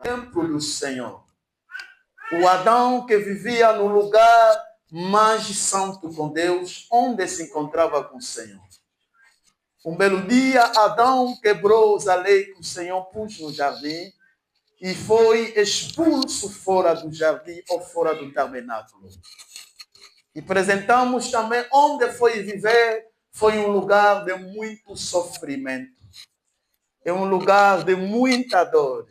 templo do Senhor. O Adão que vivia no lugar mais santo com Deus, onde se encontrava com o Senhor. Um belo dia, Adão quebrou a lei que o Senhor pôs no jardim e foi expulso fora do jardim ou fora do tabernáculo. E apresentamos também onde foi viver, foi um lugar de muito sofrimento. É um lugar de muita dor.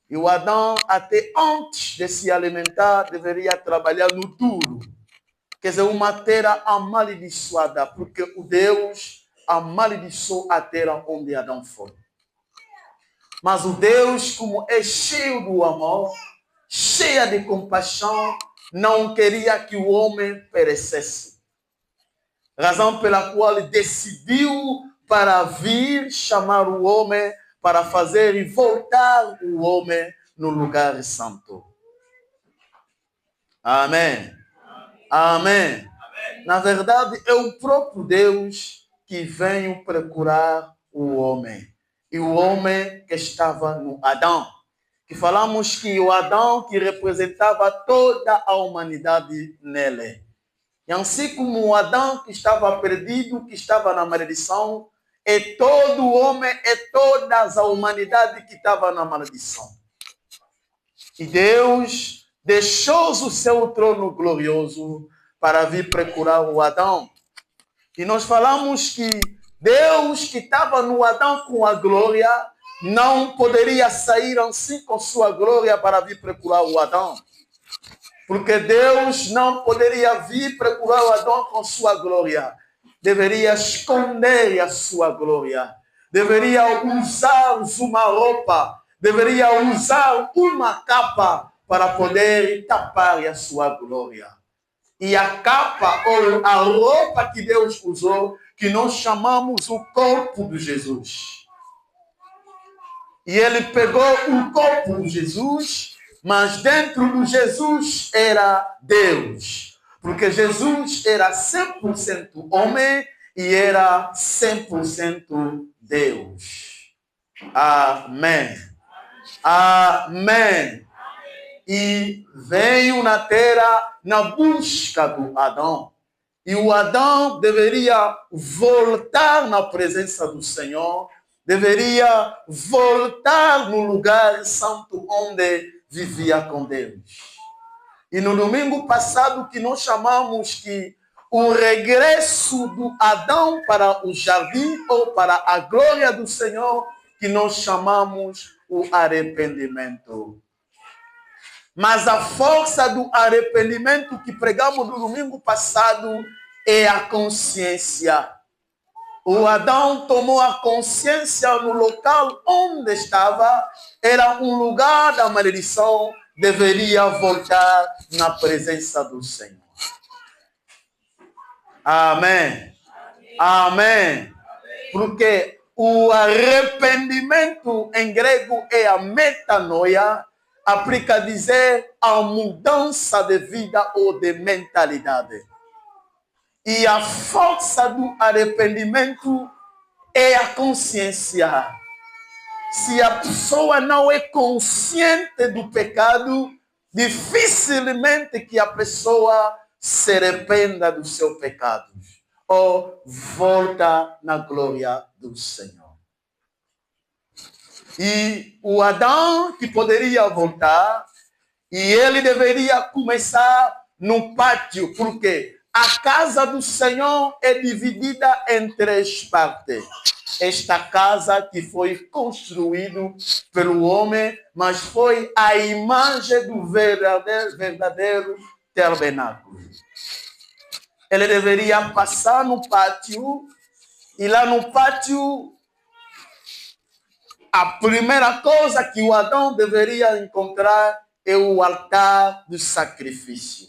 E o Adão, até antes de se alimentar, deveria trabalhar no duro. Quer dizer, uma terra amaldiçoada, porque o Deus amaldiçoou a terra onde Adão foi. Mas o Deus, como é cheio do amor, cheia de compaixão, não queria que o homem perecesse. Razão pela qual ele decidiu para vir chamar o homem, para fazer e voltar o homem no lugar santo. Amém. Amém. Na verdade, é o próprio Deus que veio procurar o homem. E o homem que estava no Adão. Que falamos que o Adão que representava toda a humanidade nele. E assim como o Adão que estava perdido, que estava na maldição, é todo homem, é toda a humanidade que estava na maldição. E Deus deixou o seu trono glorioso para vir procurar o Adão. E nós falamos que Deus que estava no Adão com a glória, não poderia sair assim com sua glória para vir procurar o Adão. Porque Deus não poderia vir procurar o Adão com sua glória. Deveria esconder a sua glória. Deveria usar uma roupa. Deveria usar uma capa para poder tapar a sua glória. E a capa ou a roupa que Deus usou, que nós chamamos o corpo de Jesus. E ele pegou o corpo de Jesus, mas dentro de Jesus era Deus. Porque Jesus era 100% homem e era 100% Deus. Amém. Amém. E veio na terra na busca do Adão. E o Adão deveria voltar na presença do Senhor, deveria voltar no lugar santo onde vivia com Deus. E no domingo passado que nós chamamos que o regresso do Adão para o jardim ou para a glória do Senhor, que nós chamamos o arrependimento. Mas a força do arrependimento que pregamos no domingo passado é a consciência. O Adão tomou a consciência no local onde estava, era um lugar da maldição, deveria voltar na presença do Senhor. Amém. Amém. Porque o arrependimento em grego é a metanoia, aplica a dizer a mudança de vida ou de mentalidade. E a força do arrependimento é a consciência. Se a pessoa não é consciente do pecado, dificilmente que a pessoa se arrependa do seu pecado ou volta na glória do Senhor. E o Adão que poderia voltar, e ele deveria começar no pátio, porque a casa do Senhor é dividida em 3 partes. Esta casa que foi construída pelo homem, mas foi a imagem do verdadeiro tabernáculo. Ele deveria passar no pátio, e lá no pátio, a primeira coisa que o Adão deveria encontrar é o altar do sacrifício.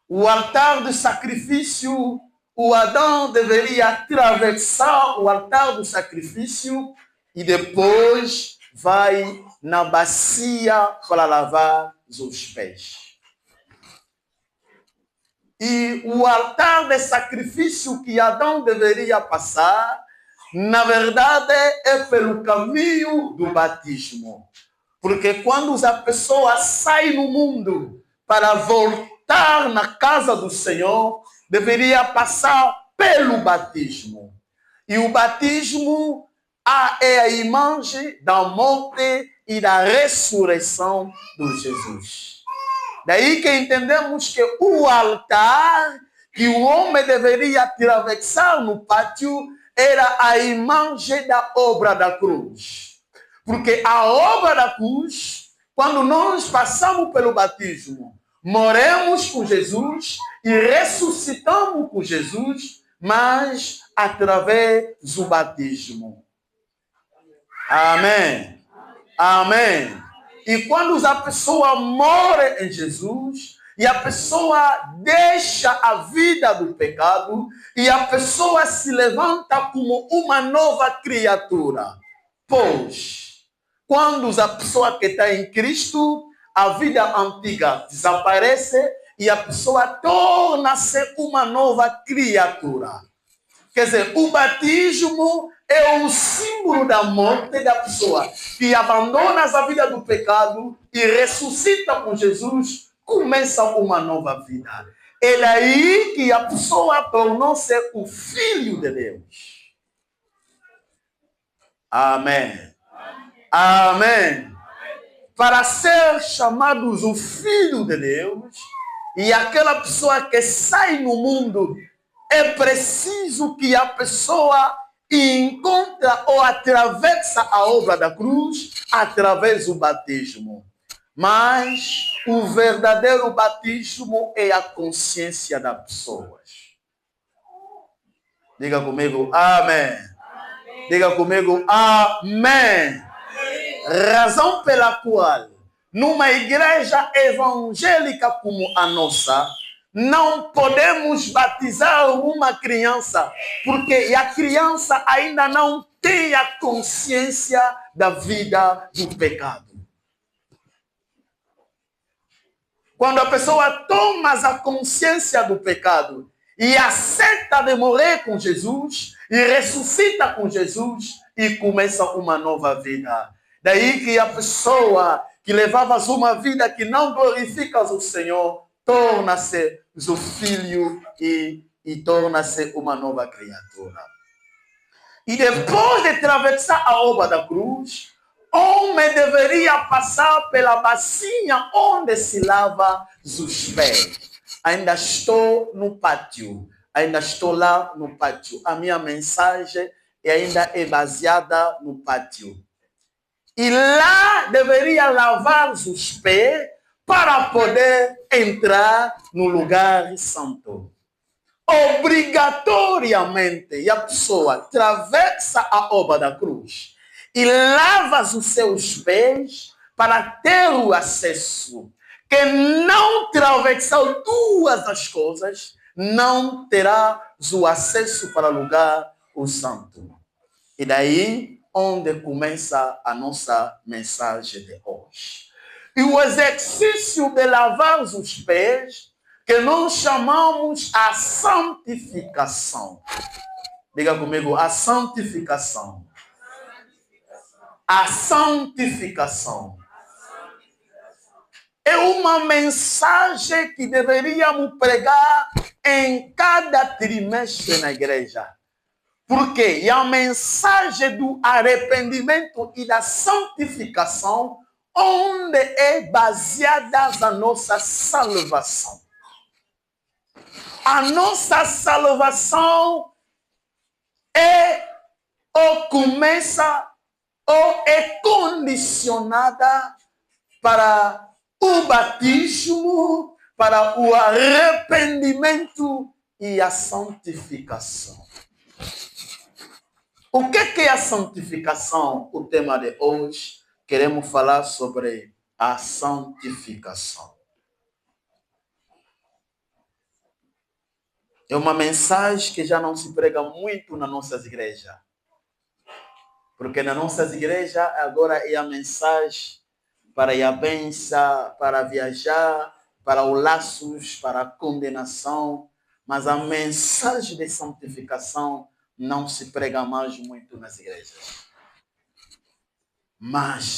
O altar do sacrifício, o Adão deveria atravessar o altar do sacrifício e depois vai na bacia para lavar os pés. E o altar de sacrifício que Adão deveria passar na verdade, é pelo caminho do batismo. Porque quando a pessoa sai no mundo para voltar na casa do Senhor, deveria passar pelo batismo. E o batismo é a imagem da morte e da ressurreição de Jesus. Daí que entendemos que o altar que o homem deveria atravessar no pátio era a imagem da obra da cruz. Porque a obra da cruz, quando nós passamos pelo batismo, morremos com Jesus e ressuscitamos com Jesus, mas através do batismo. Amém. Amém. E quando a pessoa morre em Jesus, e a pessoa deixa a vida do pecado, e a pessoa se levanta como uma nova criatura. Pois, quando a pessoa que está em Cristo, a vida antiga desaparece e a pessoa torna-se uma nova criatura. Quer dizer, o batismo é o símbolo da morte da pessoa que abandona a vida do pecado e ressuscita com Jesus, começa uma nova vida. É aí que a pessoa tornou-se o filho de Deus. Amém. Amém. Para ser chamados o filho de Deus, e aquela pessoa que sai no mundo, é preciso que a pessoa encontra ou atravessa a obra da cruz através do batismo. Mas o verdadeiro batismo é a consciência das pessoas. Diga comigo, amém. Diga comigo, amém. Razão pela qual, numa igreja evangélica como a nossa, não podemos batizar uma criança, porque a criança ainda não tem a consciência da vida do pecado. Quando a pessoa toma a consciência do pecado e aceita de morrer com Jesus, e ressuscita com Jesus, e começa uma nova vida. Daí que a pessoa que levava uma vida que não glorifica o Senhor, torna-se o filho e torna-se uma nova criatura. E depois de atravessar a obra da cruz, o homem deveria passar pela bacia onde se lava os pés. Ainda estou no pátio. Ainda estou lá no pátio. A minha mensagem ainda é baseada no pátio. E lá deveria lavar os pés para poder entrar no lugar santo. Obrigatoriamente, a pessoa atravessa a obra da cruz e lava os seus pés para ter o acesso. Quem não atravessar duas das coisas, não terá o acesso para o lugar o santo. E daí, onde começa a nossa mensagem de hoje. E o exercício de lavar os pés, que nós chamamos a santificação. Diga comigo, a santificação. A santificação. É uma mensagem que deveríamos pregar em cada trimestre na igreja. Porque é a mensagem do arrependimento e da santificação, onde é baseada a nossa salvação. A nossa salvação é ou começa ou é condicionada para o batismo, para o arrependimento e a santificação. O que é a santificação? O tema de hoje, queremos falar sobre a santificação. É uma mensagem que já não se prega muito nas nossas igrejas. Porque nas nossas igrejas agora é a mensagem para a bênção, para viajar, para os laços, para a condenação. Mas a mensagem de santificação não se prega mais muito nas igrejas. Mas